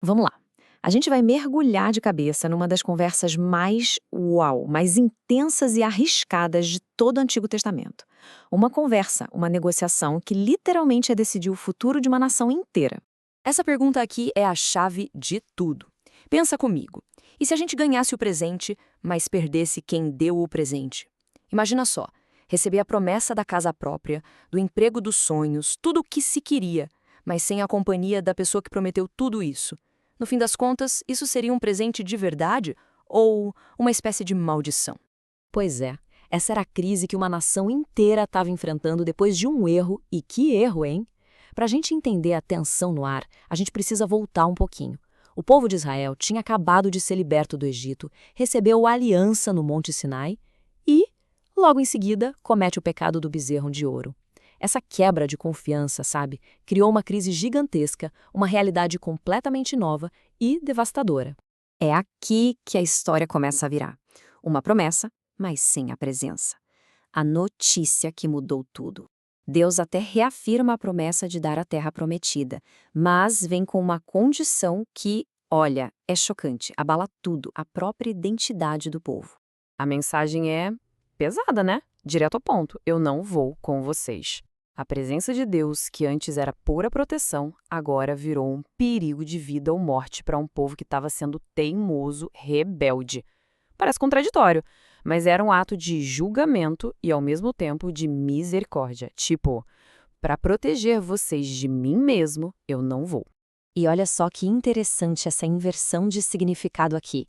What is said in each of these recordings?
Vamos lá. A gente vai mergulhar de cabeça numa das conversas mais intensas e arriscadas de todo o Antigo Testamento. Uma conversa, uma negociação que literalmente é decidir o futuro de uma nação inteira. Essa pergunta aqui é a chave de tudo. Pensa comigo. E se a gente ganhasse o presente, mas perdesse quem deu o presente? Imagina só, receber a promessa da casa própria, do emprego dos sonhos, tudo o que se queria, mas sem a companhia da pessoa que prometeu tudo isso. No fim das contas, isso seria um presente de verdade ou uma espécie de maldição? Pois é, essa era a crise que uma nação inteira estava enfrentando depois de um erro, e que erro, hein? Para a gente entender a tensão no ar, a gente precisa voltar um pouquinho. O povo de Israel tinha acabado de ser liberto do Egito, recebeu a aliança no Monte Sinai e, logo em seguida, comete o pecado do bezerro de ouro. Essa quebra de confiança, sabe, criou uma crise gigantesca, uma realidade completamente nova e devastadora. É aqui que a história começa a virar. Uma promessa, mas sem a presença. A notícia que mudou tudo. Deus até reafirma a promessa de dar a terra prometida, mas vem com uma condição que, olha, é chocante, abala tudo, a própria identidade do povo. A mensagem é pesada, né? Direto ao ponto. Eu não vou com vocês. A presença de Deus, que antes era pura proteção, agora virou um perigo de vida ou morte para um povo que estava sendo teimoso, rebelde. Parece contraditório, mas era um ato de julgamento e, ao mesmo tempo, de misericórdia. Tipo, para proteger vocês de mim mesmo, eu não vou. E olha só que interessante essa inversão de significado aqui.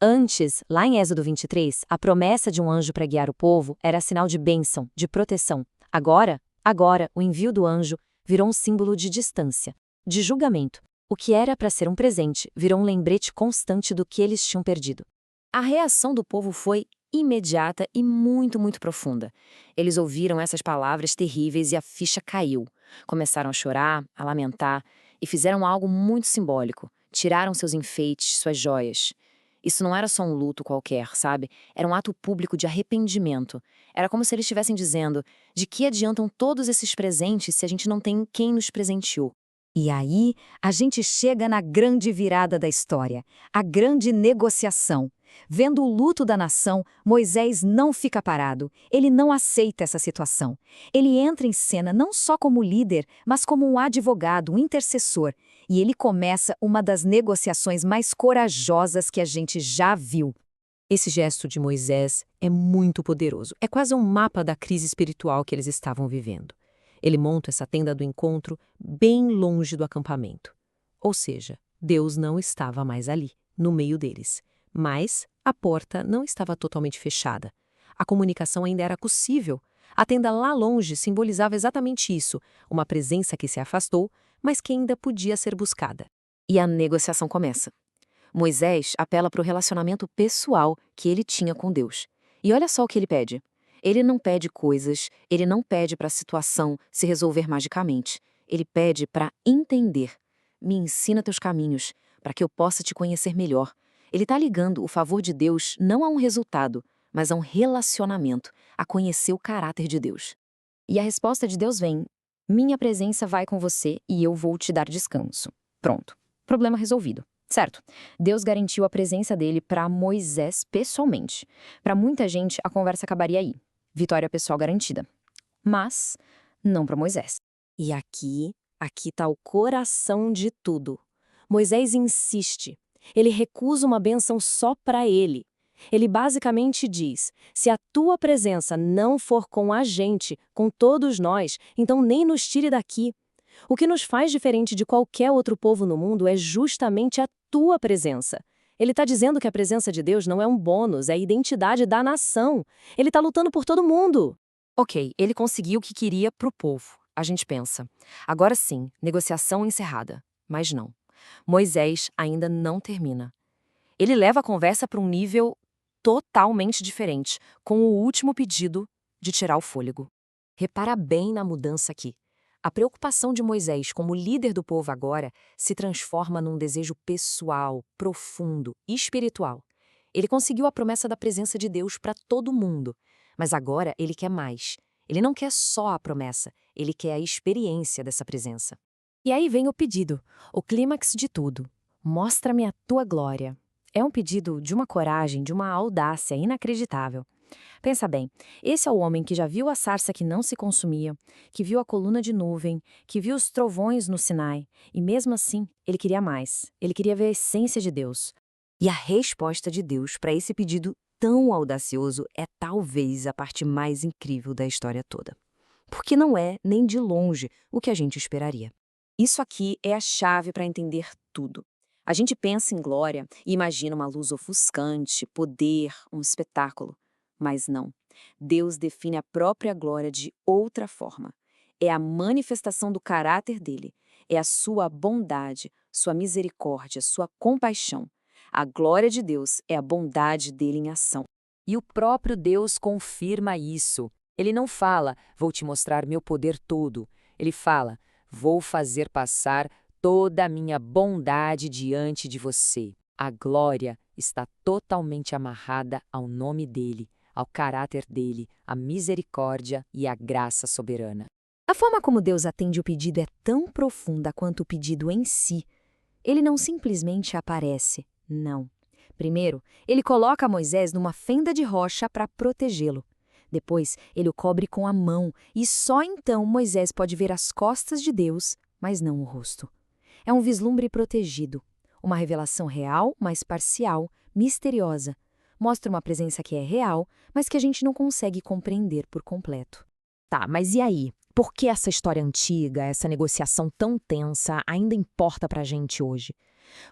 Antes, lá em Êxodo 23, a promessa de um anjo para guiar o povo era sinal de bênção, de proteção. Agora, o envio do anjo virou um símbolo de distância, de julgamento. O que era para ser um presente virou um lembrete constante do que eles tinham perdido. A reação do povo foi imediata e muito profunda. Eles ouviram essas palavras terríveis e a ficha caiu. Começaram a chorar, a lamentar e fizeram algo muito simbólico. Tiraram seus enfeites, suas joias. Isso não era só um luto qualquer, sabe? Era um ato público de arrependimento. Era como se eles estivessem dizendo: de que adiantam todos esses presentes se a gente não tem quem nos presenteou? E aí, a gente chega na grande virada da história, a grande negociação. Vendo o luto da nação, Moisés não fica parado. Ele não aceita essa situação. Ele entra em cena não só como líder, mas como um advogado, um intercessor. E ele começa uma das negociações mais corajosas que a gente já viu. Esse gesto de Moisés é muito poderoso. É quase um mapa da crise espiritual que eles estavam vivendo. Ele monta essa tenda do encontro bem longe do acampamento. Ou seja, Deus não estava mais ali, no meio deles. Mas a porta não estava totalmente fechada. A comunicação ainda era possível. A tenda lá longe simbolizava exatamente isso, uma presença que se afastou, mas que ainda podia ser buscada. E a negociação começa. Moisés apela para o relacionamento pessoal que ele tinha com Deus. E olha só o que ele pede. Ele não pede coisas, ele não pede para a situação se resolver magicamente. Ele pede para entender. Me ensina teus caminhos, para que eu possa te conhecer melhor. Ele está ligando o favor de Deus não a um resultado, mas a um relacionamento, a conhecer o caráter de Deus. E a resposta de Deus vem: minha presença vai com você e eu vou te dar descanso. Pronto. Problema resolvido. Certo, Deus garantiu a presença dele para Moisés pessoalmente. Para muita gente, a conversa acabaria aí. Vitória pessoal garantida. Mas não para Moisés. E aqui está o coração de tudo. Moisés insiste. Ele recusa uma bênção só para ele. Ele basicamente diz: se a tua presença não for com a gente, com todos nós, então nem nos tire daqui. O que nos faz diferente de qualquer outro povo no mundo é justamente a tua presença. Ele está dizendo que a presença de Deus não é um bônus, é a identidade da nação. Ele está lutando por todo mundo. Ok, ele conseguiu o que queria pro povo. A gente pensa. Agora sim, negociação encerrada. Mas não. Moisés ainda não termina. Ele leva a conversa para um nível totalmente diferente, com o último pedido de tirar o fôlego. Repara bem na mudança aqui. A preocupação de Moisés como líder do povo agora se transforma num desejo pessoal, profundo, espiritual. Ele conseguiu a promessa da presença de Deus para todo mundo, mas agora ele quer mais. Ele não quer só a promessa, ele quer a experiência dessa presença. E aí vem o pedido, o clímax de tudo. mostra-me a tua glória. É um pedido de uma coragem, de uma audácia inacreditável. Pensa bem, esse é o homem que já viu a sarça que não se consumia, que viu a coluna de nuvem, que viu os trovões no Sinai, e mesmo assim, ele queria mais. Ele queria ver a essência de Deus. E a resposta de Deus para esse pedido tão audacioso é talvez a parte mais incrível da história toda. Porque não é, nem de longe, o que a gente esperaria. Isso aqui é a chave para entender tudo. A gente pensa em glória e imagina uma luz ofuscante, poder, um espetáculo. Mas não. Deus define a própria glória de outra forma. É a manifestação do caráter dele. É a sua bondade, sua misericórdia, sua compaixão. A glória de Deus é a bondade dele em ação. E o próprio Deus confirma isso. Ele não fala, vou te mostrar meu poder todo. Ele fala, vou fazer passar toda a minha bondade diante de você. A glória está totalmente amarrada ao nome dele, ao caráter dele, à misericórdia e à graça soberana. A forma como Deus atende o pedido é tão profunda quanto o pedido em si. Ele não simplesmente aparece, não. Primeiro, ele coloca Moisés numa fenda de rocha para protegê-lo. Depois, ele o cobre com a mão e só então Moisés pode ver as costas de Deus, mas não o rosto. É um vislumbre protegido, uma revelação real, mas parcial, misteriosa. Mostra uma presença que é real, mas que a gente não consegue compreender por completo. Tá, mas e aí? Por que essa história antiga, essa negociação tão tensa, ainda importa pra gente hoje?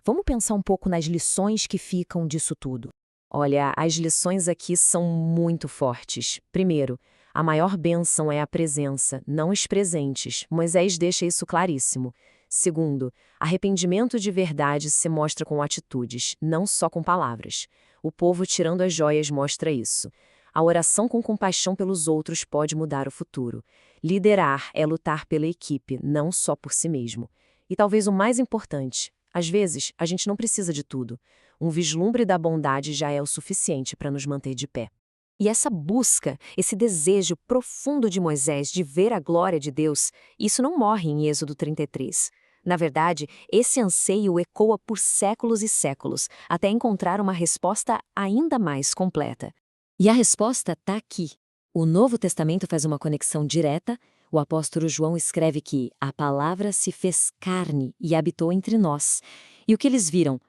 Vamos pensar um pouco nas lições que ficam disso tudo. Olha, as lições aqui são muito fortes. Primeiro, a maior bênção é a presença, não os presentes. Moisés deixa isso claríssimo. Segundo, arrependimento de verdade se mostra com atitudes, não só com palavras. O povo tirando as joias mostra isso. A oração com compaixão pelos outros pode mudar o futuro. Liderar é lutar pela equipe, não só por si mesmo. E talvez o mais importante, às vezes, a gente não precisa de tudo. Um vislumbre da bondade já é o suficiente para nos manter de pé. E essa busca, esse desejo profundo de Moisés de ver a glória de Deus, isso não morre em Êxodo 33. Na verdade, esse anseio ecoa por séculos e séculos, até encontrar uma resposta ainda mais completa. E a resposta está aqui. O Novo Testamento faz uma conexão direta. O apóstolo João escreve que a palavra se fez carne e habitou entre nós. E o que eles viram?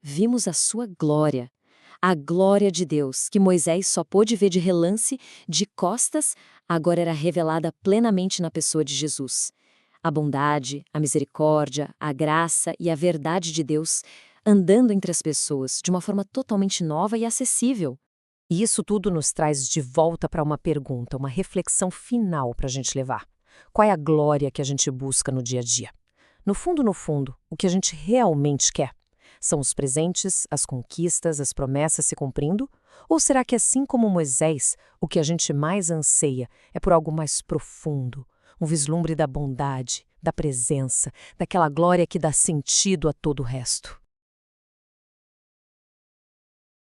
Vimos a sua glória. A glória de Deus, que Moisés só pôde ver de relance, de costas, agora era revelada plenamente na pessoa de Jesus. A bondade, a misericórdia, a graça e a verdade de Deus andando entre as pessoas de uma forma totalmente nova e acessível. E isso tudo nos traz de volta para uma pergunta, uma reflexão final para a gente levar. Qual é a glória que a gente busca no dia a dia? No fundo, o que a gente realmente quer? São os presentes, as conquistas, as promessas se cumprindo? Ou será que, assim como Moisés, o que a gente mais anseia é por algo mais profundo? Um vislumbre da bondade, da presença, daquela glória que dá sentido a todo o resto?